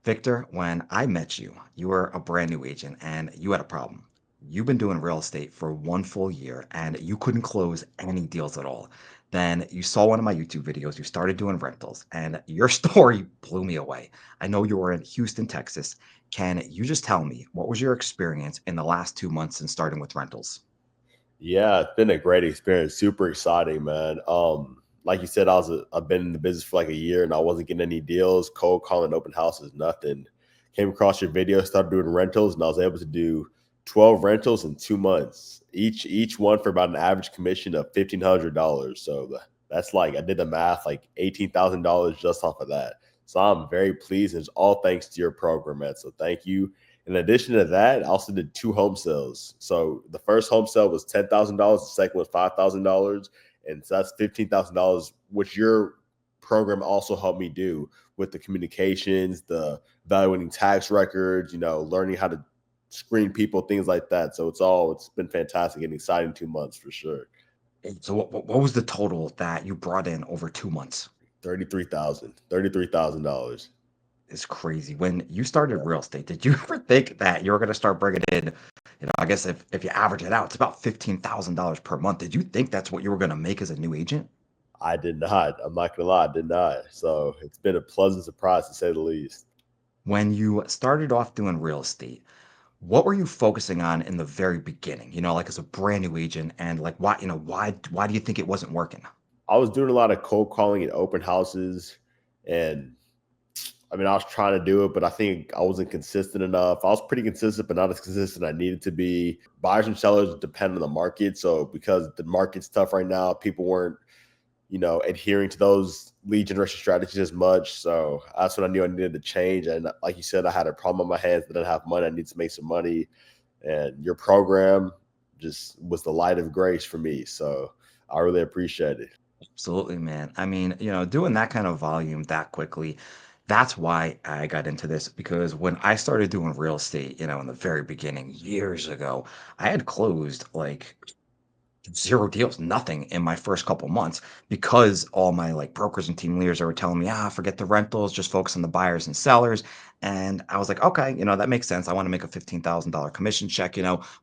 Victor, when I met you, you were a brand new agent and you had a problem. You've been doing real estate for 1 full year and you couldn't close any deals at all. Then you saw one of my YouTube videos, you started doing rentals, and your story blew me away. I know you were in Houston, Texas. Can you just tell me what was your experience in the last 2 months in starting with rentals? Yeah, it's been a great experience. Super exciting, man. Like you said, I've been in the business for like a year and I wasn't getting any deals. Cold calling open houses, nothing. Came across your video, started doing rentals, and I was able to do 12 rentals in 2 months. Each one for about an average commission of $1,500. So that's like I did the math, like $18,000 just off of that. So I'm very pleased. And it's all thanks to your program, man. So thank you. In addition to that, I also did two home sales. So the first home sale was $10,000. The second was $5,000, and so that's $15,000, which your program also helped me do with the communications, the evaluating tax records, learning how to screen people, things like that. So it's been fantastic and exciting 2 months for sure. So what was the total that you brought in over 2 months? $33,000. Is crazy. When you started real estate, did you ever think that you were going to start bringing in, I guess if you average it out, it's about $15,000 per month. Did you think that's what you were going to make as a new agent? I did not. I'm not gonna lie, I did not. So it's been a pleasant surprise to say the least. When you started off doing real estate, what were you focusing on in the very beginning? Like as a brand new agent, and like why do you think it wasn't working? I was doing a lot of cold calling at open houses, and I mean, I was trying to do it, but I think I wasn't consistent enough. I was pretty consistent, but not as consistent as I needed to be. Buyers and sellers depend on the market. So because the market's tough right now, people weren't, adhering to those lead generation strategies as much. So that's what I knew I needed to change. And like you said, I had a problem on my hands. I didn't have money. I needed to make some money. And your program just was the light of grace for me. So I really appreciate it. Absolutely, man. I mean, doing that kind of volume that quickly, that's why I got into this because when I started doing real estate, in the very beginning, years ago, I had closed like zero deals, nothing in my first couple months because all my like brokers and team leaders were telling me, forget the rentals, just focus on the buyers and sellers. And I was like, okay, that makes sense. I want to make a $15,000 commission check,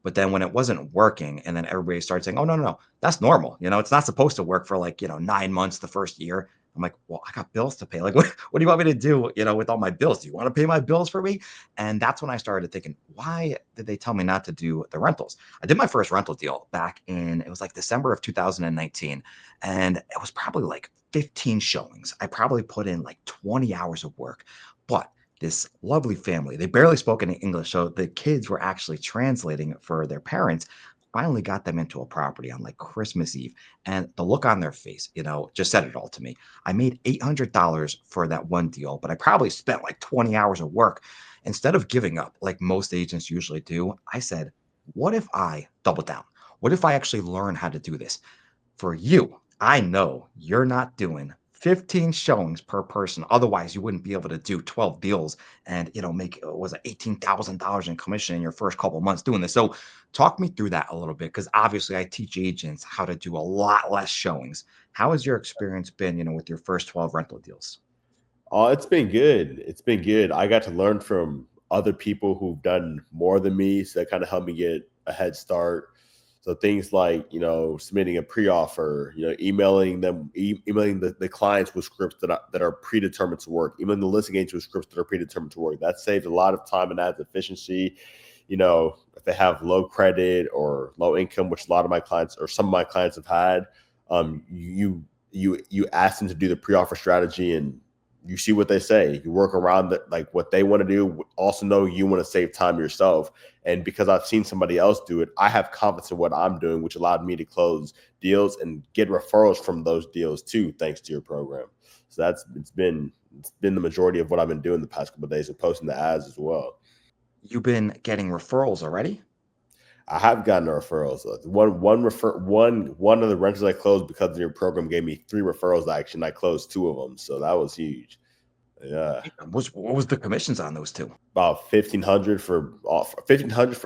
but then when it wasn't working, and then everybody started saying, oh, no, no, no, that's normal. It's not supposed to work for like, 9 months the first year. I'm like, well, I got bills to pay. Like, what do you want me to do, with all my bills? Do you want to pay my bills for me? And that's when I started thinking, why did they tell me not to do the rentals? I did my first rental deal back in, it was like December of 2019. And it was probably like 15 showings. I probably put in like 20 hours of work. But this lovely family, they barely spoke any English. So the kids were actually translating for their parents. Finally got them into a property on like Christmas Eve. And the look on their face, just said it all to me. I made $800 for that one deal, but I probably spent like 20 hours of work. Instead of giving up like most agents usually do, I said, what if I double down? What if I actually learn how to do this? For you, I know you're not doing 15 showings per person. Otherwise, you wouldn't be able to do 12 deals and, make, was it $18,000 in commission in your first couple of months doing this. So talk me through that a little bit, because obviously I teach agents how to do a lot less showings. How has your experience been, with your first 12 rental deals? Oh, it's been good. It's been good. I got to learn from other people who've done more than me. So that kind of helped me get a head start. So things like, submitting a pre-offer, emailing the clients with scripts that are predetermined to work, emailing the listing agents with scripts that are predetermined to work. That saves a lot of time and adds efficiency. If they have low credit or low income, which a lot of my clients or some of my clients have had, you ask them to do the pre-offer strategy and you see what they say. You work around like what they want to do. Also know you want to save time yourself. And because I've seen somebody else do it, I have confidence in what I'm doing, which allowed me to close deals and get referrals from those deals too, thanks to your program. So it's been the majority of what I've been doing the past couple of days and posting the ads as well. You've been getting referrals already? I have gotten referrals. One of the renters I closed because of your program gave me three referrals actually, and I closed two of them. So that was huge. Yeah. What was the commissions on those two? About 1,500 for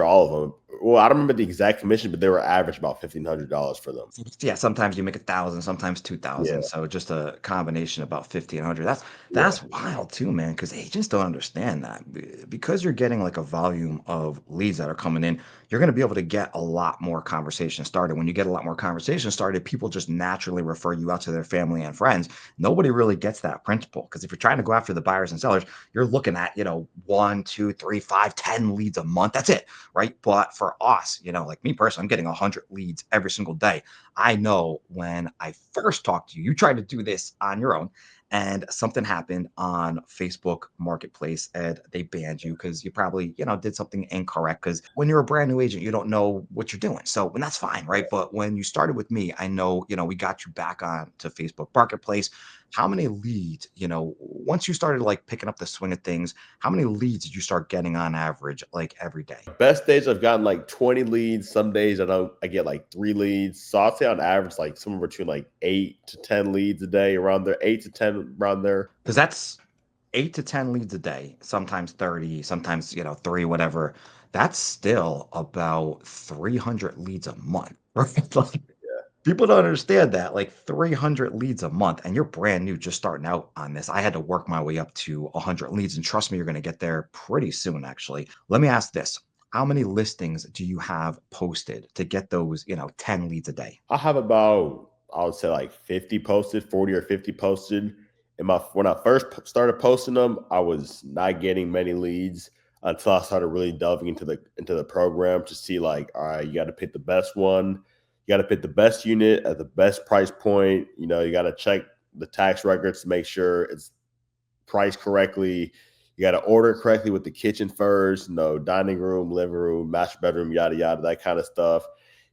all of them. well, I don't remember the exact commission, but they were average about $1,500 for them. Yeah, sometimes you make 1,000, sometimes Yeah, 2,000. So just a combination about 1,500. yeah, That's wild too, man. Because agents don't understand that. Because you're getting like a volume of leads that are coming in, you're going to be able to get a lot more conversation started. When you get a lot more conversation started, people just naturally refer you out to their family and friends. Nobody really gets that principle because if you're trying to go after the buyers and sellers, you're looking at one, two, three, five, 10 leads a month. That's it, right? But for us, like me personally, I'm getting 100 leads every single day. I know when I first talked to you, you tried to do this on your own and something happened on Facebook Marketplace and they banned you because you probably, did something incorrect. Because when you're a brand new agent, you don't know what you're doing. So, and that's fine, right? But when you started with me, I know, we got you back on to Facebook Marketplace. How many leads, once you started like picking up the swing of things, how many leads did you start getting on average, like every day? best days I've gotten like 20 leads. Some days I get like 3 leads. So I'd say on average, like somewhere between like 8 to 10 leads a day, around there, 8 to 10 around there. Because that's 8 to 10 leads a day, sometimes 30, sometimes, three, whatever. That's still about 300 leads a month, right? Like, people don't understand that. Like 300 leads a month, and you're brand new, just starting out on this. I had to work my way up to 100 leads, and trust me, you're going to get there pretty soon, actually. Let me ask this. How many listings do you have posted to get those, 10 leads a day? I have about, I would say like 50 posted, 40 or 50 posted. And when I first started posting them, I was not getting many leads until I started really delving into the program to see like, all right, you got to pick the best one, you got to pick the best unit at the best price point. You got to check the tax records to make sure it's priced correctly. You got to order correctly with the kitchen first, dining room, living room, master bedroom, yada, yada, that kind of stuff.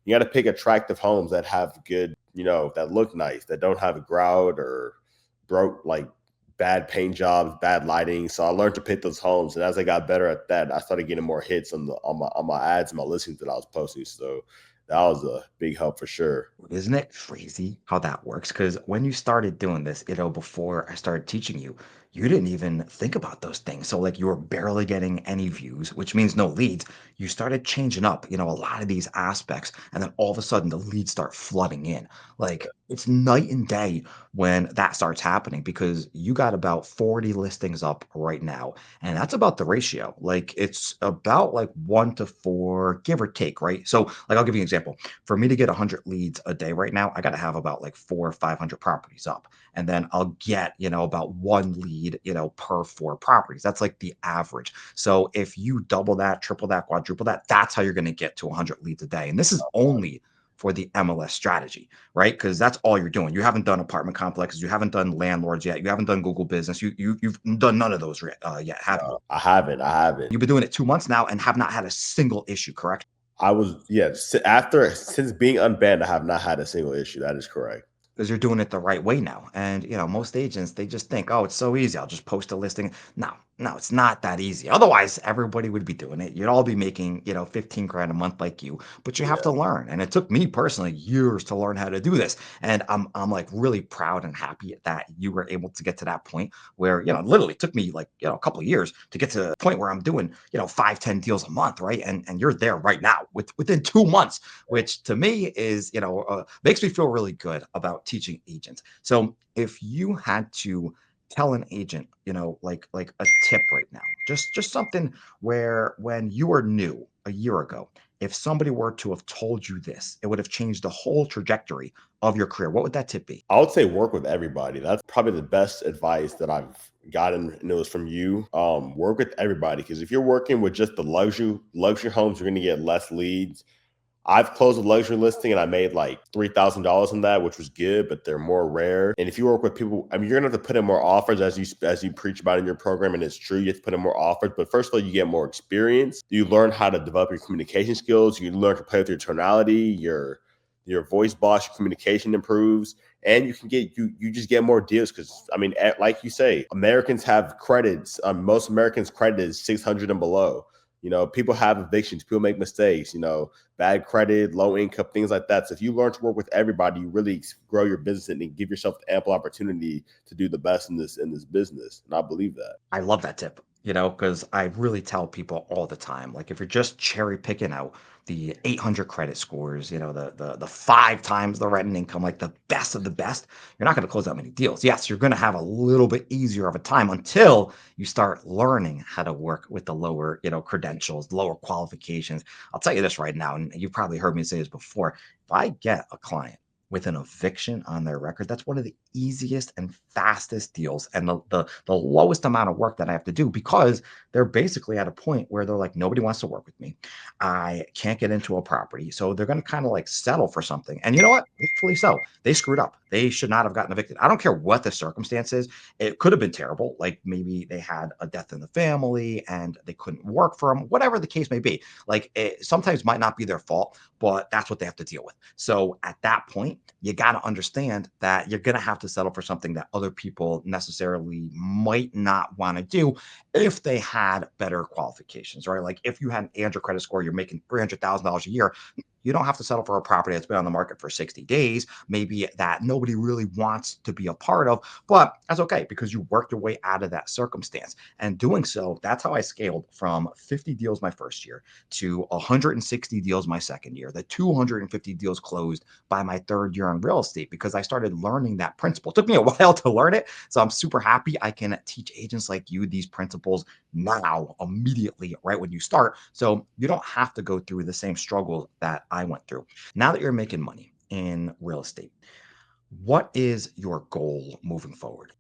You got to pick attractive homes that have good, that look nice, that don't have a grout or broke, like bad paint jobs, bad lighting. So I learned to pick those homes. And as I got better at that, I started getting more hits on my ads and my listings that I was posting. So that was a big help for sure. Isn't it crazy how that works? Because when you started doing this, before I started teaching you, you didn't even think about those things. So, like, you were barely getting any views, which means no leads. You started changing up, a lot of these aspects. And then all of a sudden, the leads start flooding in. Like, it's night and day when that starts happening because you got about 40 listings up right now. And that's about the ratio. Like, it's about like 1 to 4, give or take, right? So, like, I'll give you an example. For me to get 100 leads a day right now, I got to have about like 400 or 500 properties up. And then I'll get, about one lead, per 4 properties. That's like the average. So if you double that, triple that, quadruple that, that's how you're going to get to 100 leads a day. And this is only for the MLS strategy, right? Because that's all you're doing. You haven't done apartment complexes, you haven't done landlords yet, you haven't done Google Business, you've done none of those yet, have you? I haven't. I haven't. You've been doing it 2 months now and have not had a single issue, correct? I was, yeah, since being unbanned, I have not had a single issue. That is correct. Because you're doing it the right way now. And most agents, they just think, oh, it's so easy. I'll just post a listing. No, no, it's not that easy. Otherwise, everybody would be doing it. You'd all be making, 15 grand a month like you. But you have to Yeah. learn. And it took me personally years to learn how to do this. And I'm like really proud and happy that you were able to get to that point where, literally took me like, a couple of years to get to the point where I'm doing, 5, 10 deals a month, right? And you're there right now within 2 months, which to me is, makes me feel really good about teaching agents. So if you had to tell an agent, like a tip right now, just something where when you were new a year ago, if somebody were to have told you this, it would have changed the whole trajectory of your career. What would that tip be? I would say work with everybody. That's probably the best advice that I've gotten, and it was from you. Work with everybody, because if you're working with just the luxury homes, you're going to get less leads. I've closed a luxury listing and I made like $3,000 on that, which was good, but they're more rare. And if you work with people, I mean, you're gonna have to put in more offers, as you preach about in your program, and it's true. You have to put in more offers. But first of all, you get more experience. You learn how to develop your communication skills. You learn to play with your tonality, your voice box, your communication improves, and you just get more deals. Because I mean, like you say, Americans have credits. Most Americans' credit is 600 and below. People have evictions, people make mistakes, bad credit, low income, things like that. So if you learn to work with everybody, you really grow your business and give yourself ample opportunity to do the best in this business. And I believe that. I love that tip. because I really tell people all the time, like if you're just cherry picking out the 800 credit scores, the five times the rent and income, like the best of the best, you're not going to close that many deals. Yes, you're going to have a little bit easier of a time until you start learning how to work with the lower, credentials, lower qualifications. I'll tell you this right now, and you've probably heard me say this before. If I get a client with an eviction on their record, that's one of the easiest and fastest deals and the lowest amount of work that I have to do because they're basically at a point where they're like, nobody wants to work with me. I can't get into a property. So they're going to kind of like settle for something. And you know what? Rightfully so. They screwed up. They should not have gotten evicted. I don't care what the circumstances. It could have been terrible. Like maybe they had a death in the family and they couldn't work for them, whatever the case may be. Like it sometimes might not be their fault, but that's what they have to deal with. So at that point, you got to understand that you're going to have to settle for something that other people necessarily might not want to do if they had better qualifications, right? Like if you had an Andrew credit score, you're making $300,000 a year, you don't have to settle for a property that's been on the market for 60 days, maybe that nobody really wants to be a part of, but that's okay because you worked your way out of that circumstance. And doing so, that's how I scaled from 50 deals my first year to 160 deals my second year, the 250 deals closed by my third year in real estate because I started learning that principle. It took me a while to learn it. So I'm super happy I can teach agents like you these principles now, immediately, right when you start. So you don't have to go through the same struggles that I went through. Now that you're making money in real estate, what is your goal moving forward?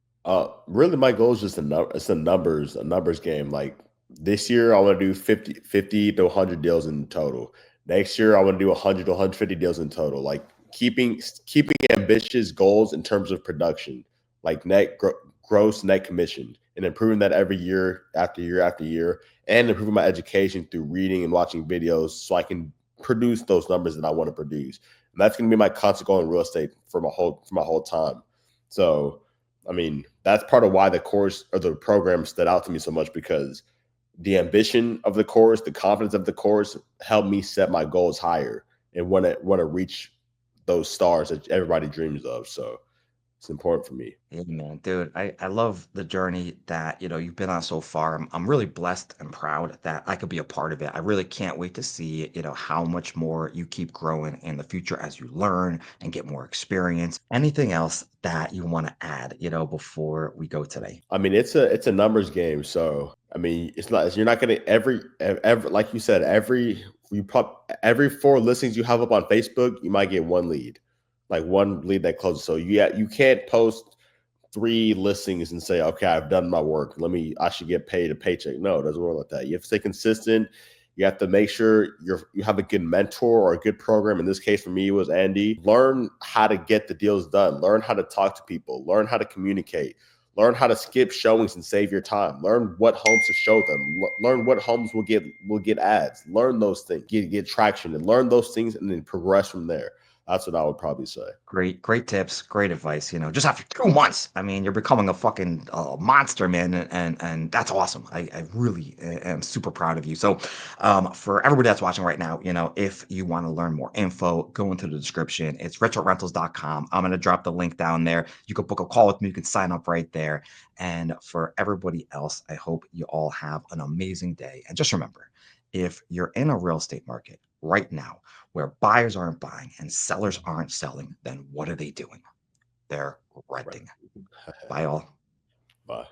Really, my goal is just a numbers game. Like this year, I want to do 50 to 100 deals in total. Next year, I want to do 100 to 150 deals in total. Like keeping ambitious goals in terms of production, like gross net commission, and improving that every year after year after year, and improving my education through reading and watching videos, so I can produce those numbers that I want to produce. And that's going to be my constant goal in real estate for my whole time. So I mean, that's part of why the course or the program stood out to me so much because the ambition of the course, the confidence of the course helped me set my goals higher and want to reach those stars that everybody dreams of. So it's important for me. Yeah, man, dude, I love the journey that you've been on so far. I'm really blessed and proud that I could be a part of it. I really can't wait to see how much more you keep growing in the future as you learn and get more experience. Anything else that you want to add, before we go today? I mean, it's a numbers game. So I mean, it's not you're not going to every like you said every four listings you have up on Facebook, you might get one lead that closes. So you can't post three listings and say, okay, I've done my work. I should get paid a paycheck. No, it doesn't work like that. You have to stay consistent. You have to make sure you have a good mentor or a good program. In this case, for me, it was Andy. Learn how to get the deals done. Learn how to talk to people. Learn how to communicate. Learn how to skip showings and save your time. Learn what homes to show them. Learn what homes will get ads. Learn those things. Get traction and learn those things, and then progress from there. That's what I would probably say. Great tips, great advice. Just after 2 months, I mean, you're becoming a fucking monster, man, and that's awesome. I really am super proud of you. So, for everybody that's watching right now, if you want to learn more info, go into the description. It's richardrantals.com. I'm gonna drop the link down there. You can book a call with me. You can sign up right there. And for everybody else, I hope you all have an amazing day. And just remember, if you're in a real estate market right now where buyers aren't buying and sellers aren't selling, then what are they doing? They're Right. renting. Bye all. Bye.